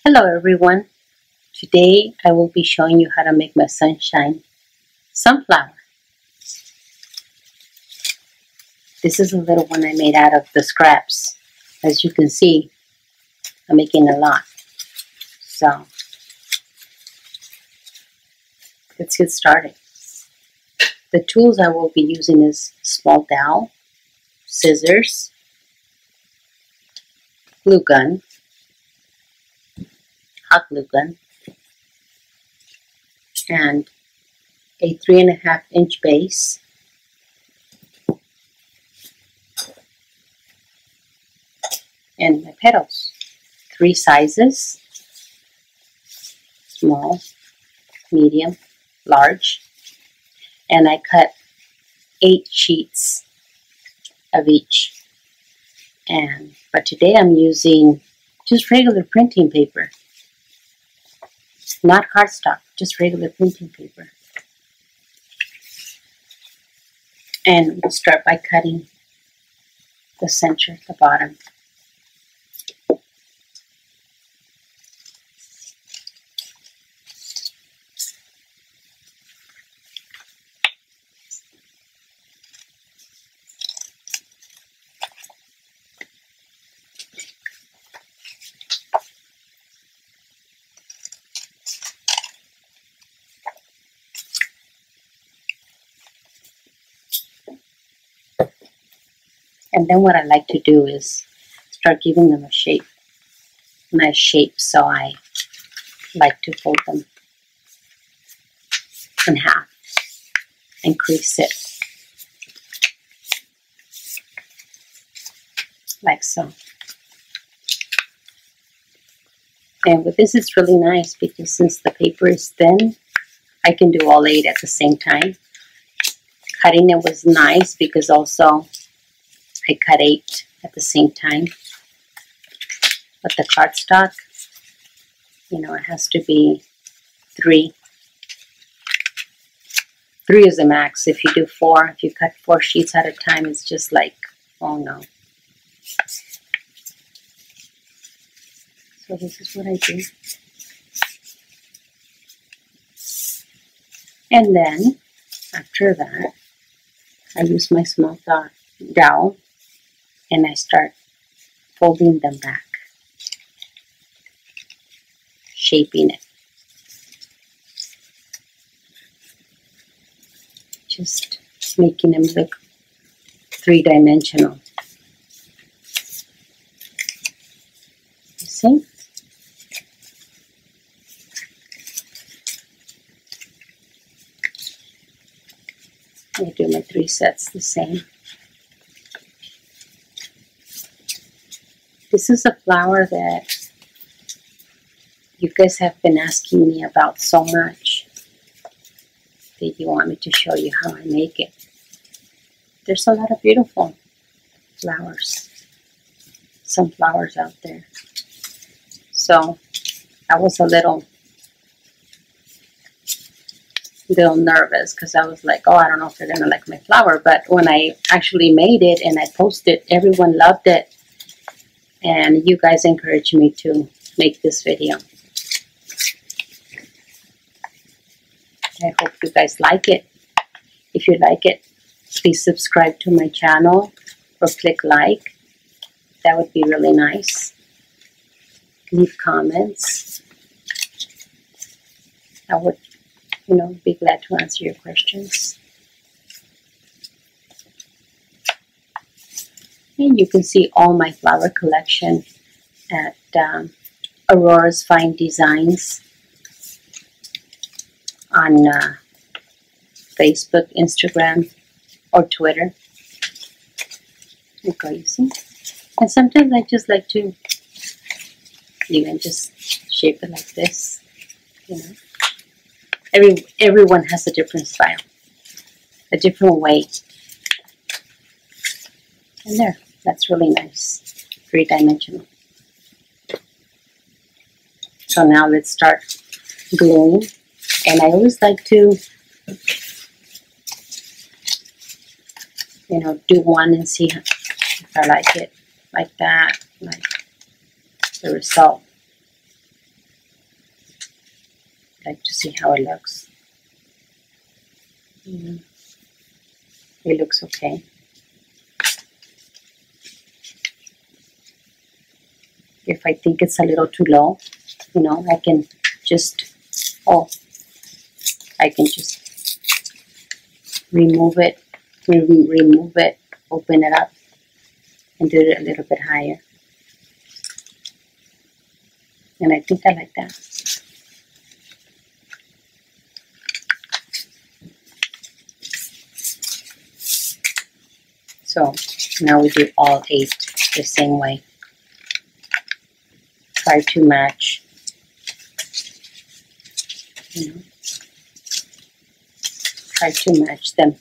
Hello everyone. Today I will be showing you how to make my sunshine sunflower. This is a little one I made out of the scraps. As you can see, I'm making a lot. So let's get started. The tools I will be using is small dowel, scissors, glue gun, hot glue gun, and a 3.5 inch base, and my petals, 3 sizes, small, medium, large, and I cut 8 sheets of each. But today I'm using just regular printing paper. Not cardstock, just regular printing paper. And we'll start by cutting the center, the bottom. And then what I like to do is start giving them a shape, nice shape. So I like to fold them in half and crease it like so. And with this it's really nice because since the paper is thin, I can do all 8 at the same time. Cutting it was nice because also I cut 8 at the same time. But the cardstock, you know, it has to be 3. 3 is the max. If you do 4, if you cut 4 sheets at a time, it's just like, oh no. So this is what I do. And then, after that, I use my small dowel and I start folding them back, shaping it. Just making them look 3-dimensional. You see? I do my 3 sets the same. This is a flower that you guys have been asking me about so much that you want me to show you how I make it. There's a lot of beautiful flowers, sunflowers out there. So I was a little nervous because I was like, oh, I don't know if they're gonna like my flower. But when I actually made it and I posted, everyone loved it. And you guys encouraged me to make this video. I hope you guys like it. If you like it, please subscribe to my channel or click like. That would be really nice. Leave comments. I would, you know, be glad to answer your questions. And you can see all my flower collection at Auroras Fine Designs on Facebook, Instagram, or Twitter. Okay, you see? And sometimes I just like to even just shape it like this, you know. Everyone has a different style, a different way. And there, that's really nice, 3-dimensional. So now let's start gluing. And I always like to, you know, do one and see if I like it like that, like the result. like to see how it looks. It looks okay. If I think it's a little too low, you know, I can just, remove it, open it up, and do it a little bit higher. And I think I like that. So now we do all 8 the same way. Try to match, you know, try to match them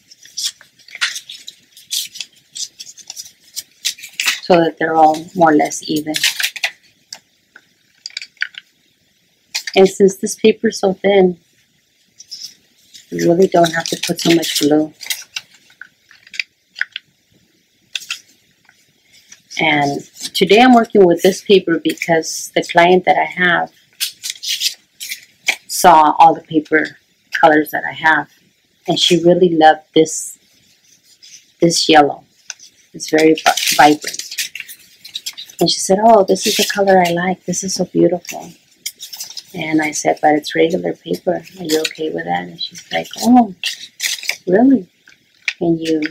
so that they're all more or less even. And since this paper is so thin, you really don't have to put so much glue. And today I'm working with this paper because the client that I have saw all the paper colors that I have, and she really loved this yellow. It's very vibrant. And she said, oh, this is the color I like. This is so beautiful. And I said, but it's regular paper. Are you okay with that? And she's like, oh, really? Can you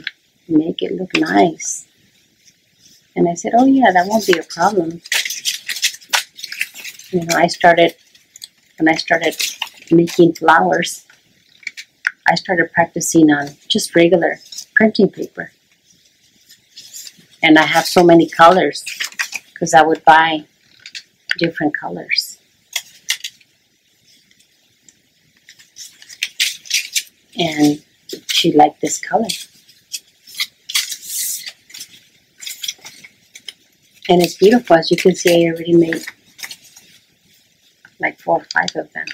make it look nice? And I said, oh yeah, that won't be a problem. You know, when I started making flowers, I started practicing on just regular printing paper. And I have so many colors because I would buy different colors. And she liked this color. And it's beautiful. As you can see, I already made like 4 or 5 of them.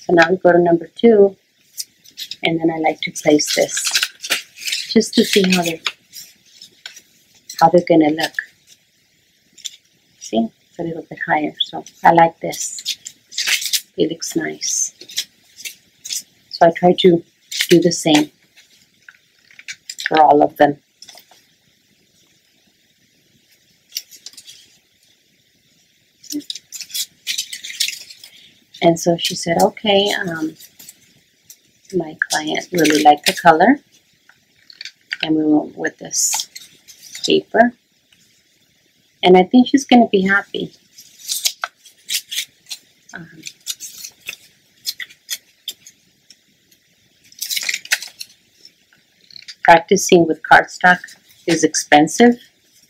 So now we go to number 2, and then I like to place this just to see how they're gonna look. See, it's a little bit higher, so I like this. It looks nice. So I try to do the same for all of them. And so she said, okay, my client really liked the color, and we went with this paper. And I think she's going to be happy. Practicing with cardstock is expensive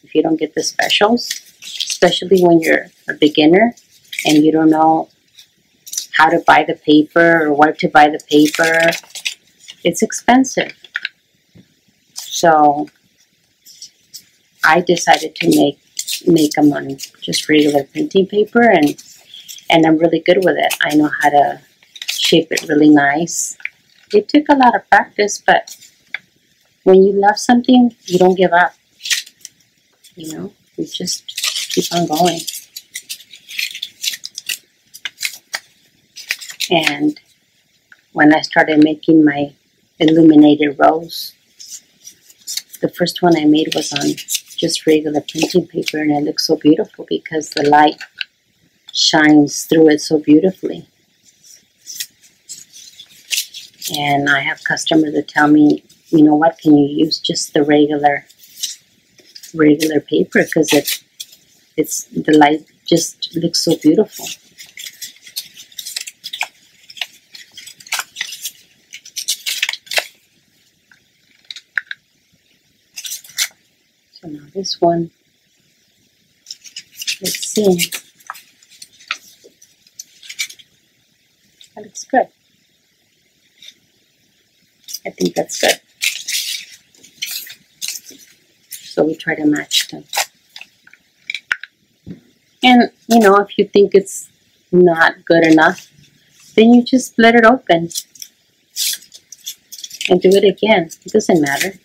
if you don't get the specials, especially when you're a beginner and you don't know how to buy the paper or where to buy the paper. It's expensive. So I decided to make them on just regular printing paper, and I'm really good with it. I know how to shape it really nice. It took a lot of practice, but when you love something, you don't give up. You know, you just keep on going. And when I started making my illuminated rose, the first one I made was on just regular printing paper, and it looks so beautiful because the light shines through it so beautifully. And I have customers that tell me, you know what, can you use just the regular paper because it's the light just looks so beautiful. So now this one, let's see. That looks good. I think that's good. So we try to match them. And, you know, if you think it's not good enough, then you just let it open and do it again. It doesn't matter.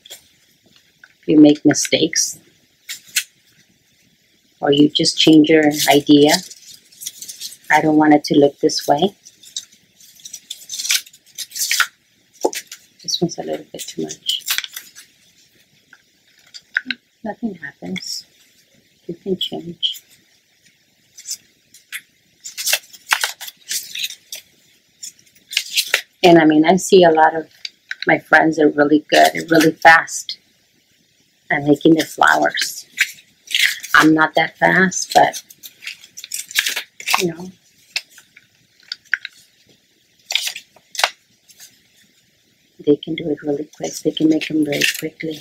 You make mistakes, or you just change your idea. I don't want it to look this way. one's a little bit too much. Nothing happens. You can change. And I mean, I see a lot of my friends are really good and really fast at making their flowers. I'm not that fast, but you know, they can do it really quick. They can make them very quickly.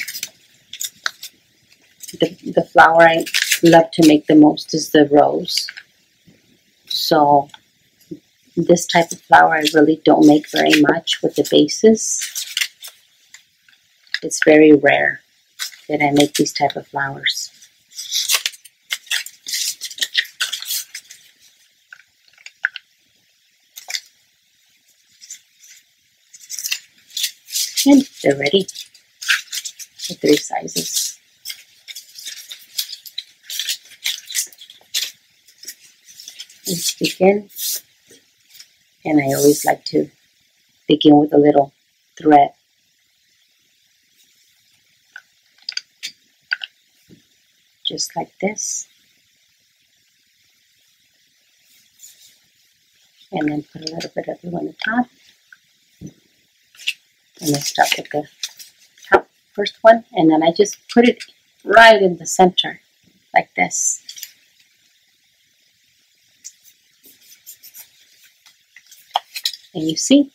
The flower I love to make the most is the rose. So this type of flower I really don't make very much with the bases. It's very rare that I make these type of flowers. And they're ready. The 3 sizes. Let's begin. And I always like to begin with a little thread. Just like this. And then put a little bit of glue on the top. And then start with the top first one. And then I just put it right in the center, like this. And you see,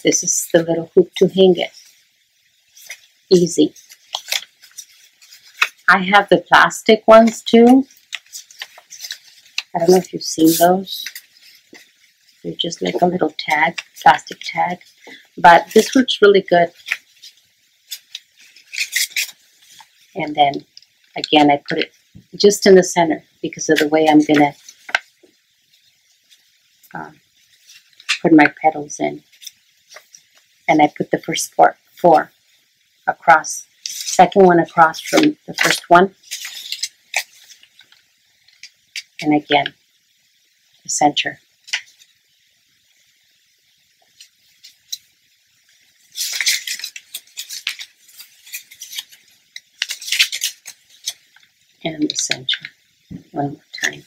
this is the little hoop to hang it. Easy. I have the plastic ones too. I don't know if you've seen those. They're just like a little tag, plastic tag. But this works really good. And then, again, I put it just in the center because of the way I'm going to put my petals in. And I put the first four across, second one across from the first one. And again, the center. And the center. One more time.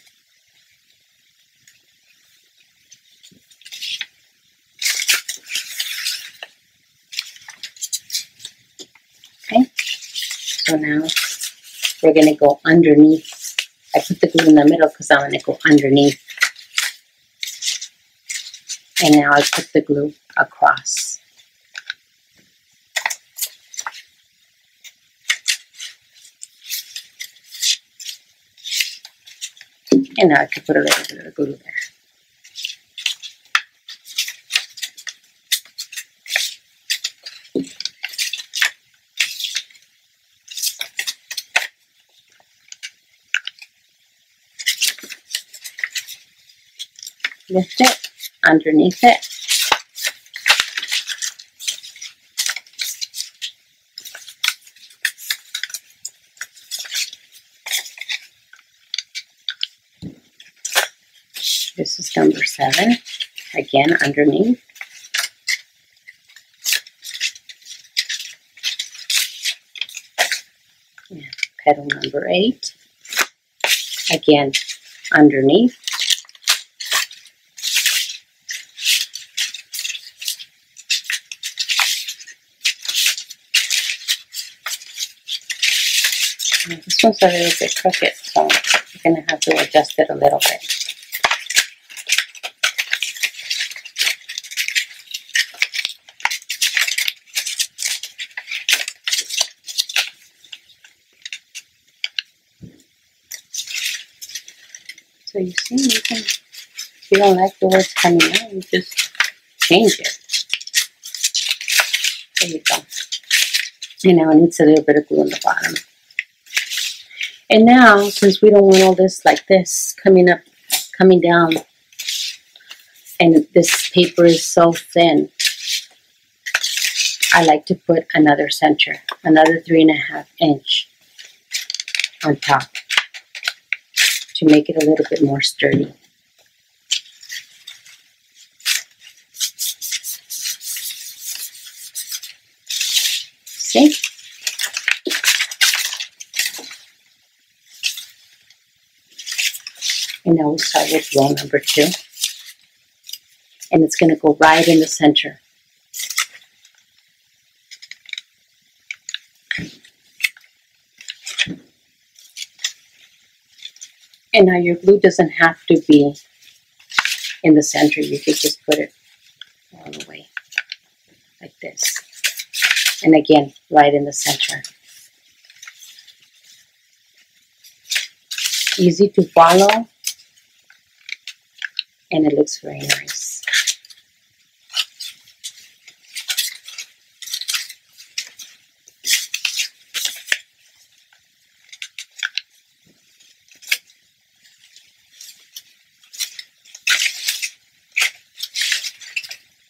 Okay, so now we're going to go underneath. I put the glue in the middle because I'm going to go underneath. And now I put the glue across. And now I can put a little bit of glue there. Lift it underneath it. This is number 7. Again, underneath. And petal number 8. Again, underneath. This one's a little bit crooked, so you're going to have to adjust it a little bit. So you see, you can, if you don't like the way it's coming out, you just change it. There you go. And now it needs a little bit of glue on the bottom. And now, since we don't want all this like this coming up, coming down, and this paper is so thin, I like to put another center, another 3.5 inch on top to make it a little bit more sturdy. And now we start with row number 2. And it's going to go right in the center. And now your glue doesn't have to be in the center. You could just put it all the way like this. And again, right in the center. Easy to follow. And it looks very nice.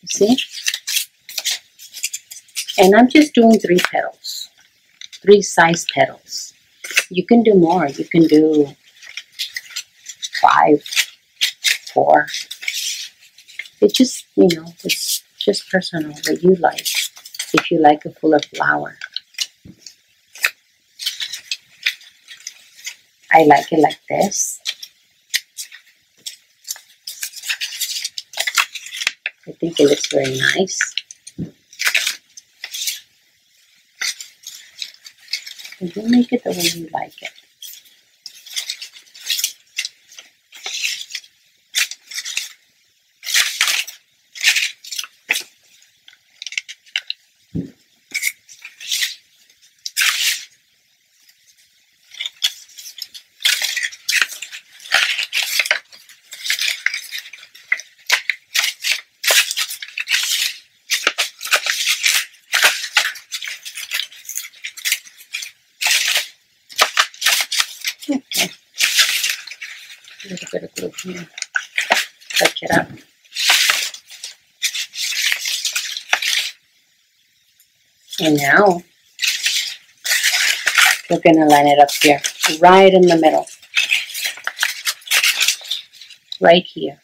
See? And I'm just doing 3 petals, 3 size petals. You can do more. You can do 5, 4. It just, you know, it's just personal what you like. If you like a fuller flower. I like it like this. I think it looks very nice. And you make it the way you like it. Okay. A little bit of glue here. Touch it up. And now we're going to line it up here, right in the middle. Right here.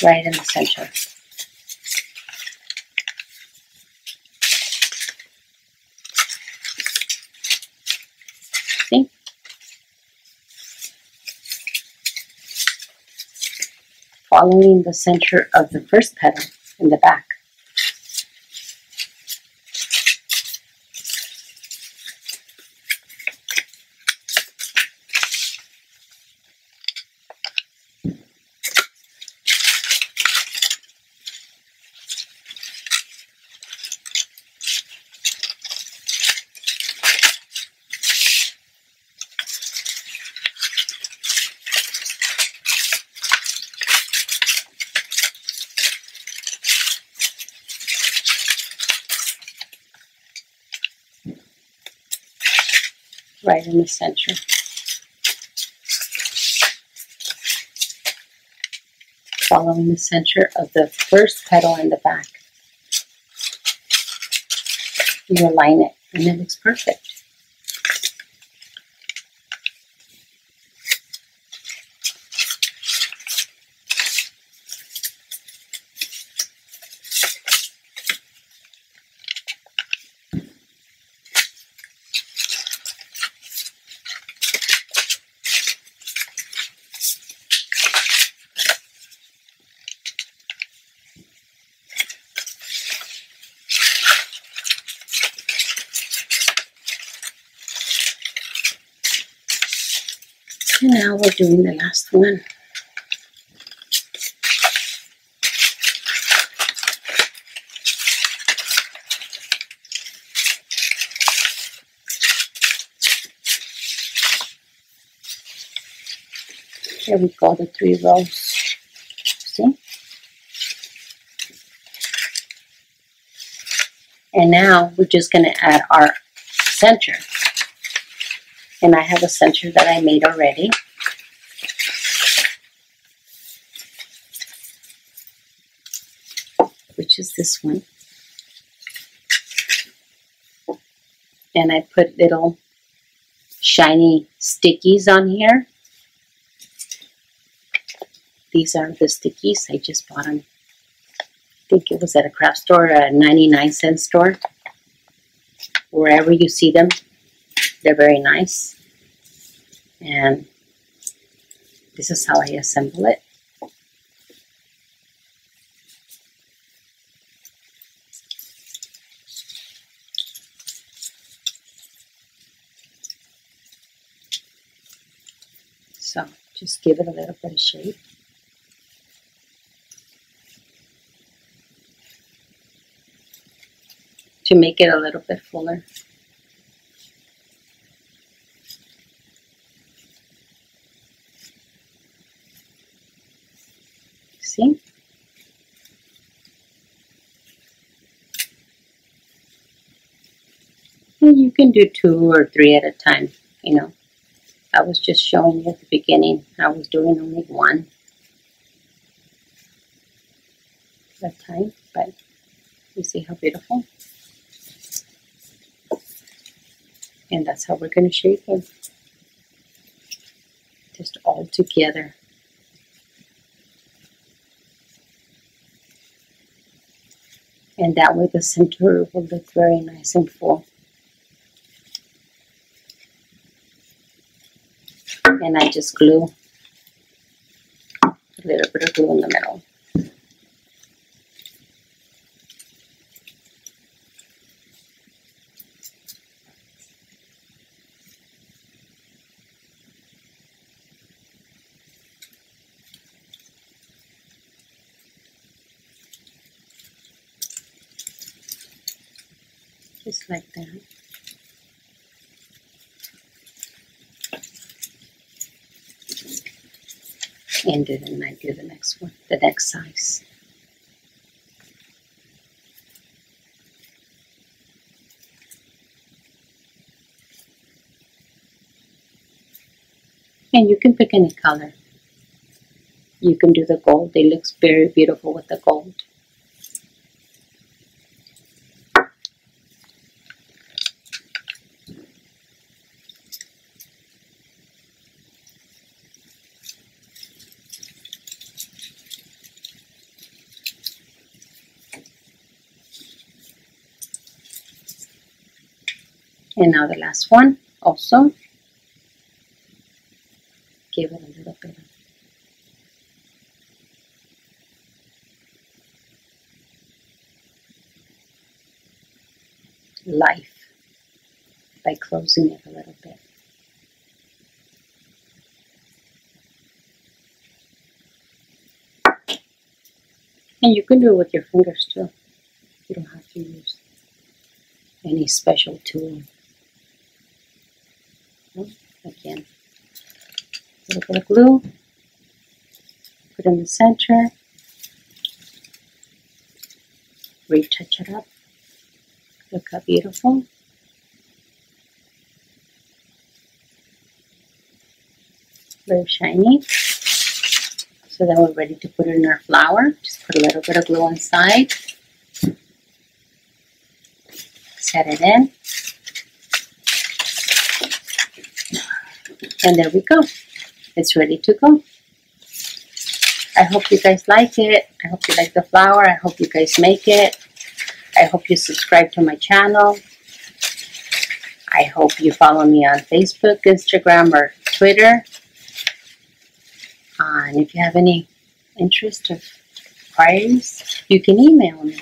Right in the center. See? Following the center of the first petal in the back. Right in the center. Following the center of the first petal in the back. You align it and it looks perfect. And now we're doing the last one. Here we go, the 3 rows. See? And now we're just going to add our center. And I have a center that I made already. Which is this one. And I put little shiny stickies on here. These are the stickies. I just bought them. I think it was at a craft store, a 99-cent store. Wherever you see them. They're very nice. And This is how I assemble it. So just give it a little bit of shape. To make it a little bit fuller. See? And you can do 2 or 3 at a time, you know. I was just showing you at the beginning. I was doing only 1 at a time, but you see how beautiful? And that's how we're going to shape it. Just all together. And that way the center will look very nice and full. And I just glue a little bit of glue in the middle. Just like that. And then I do the next one, the next size. And you can pick any color. You can do the gold. It looks very beautiful with the gold. And now the last one, also, give it a little bit of life by closing it a little bit. And you can do it with your fingers too. You don't have to use any special tool. Again, a little bit of glue, put in the center, retouch it up. Look how beautiful. Very shiny. So then we're ready to put it in our flower. Just put a little bit of glue inside. Set it in. And there we go. It's ready to go. I hope you guys like it. I hope you like the flower. I hope you guys make it. I hope you subscribe to my channel. I hope you follow me on Facebook, Instagram, or Twitter. And if you have any interest or queries, you can email me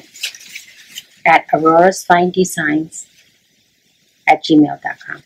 at aurorasfinedesigns@gmail.com.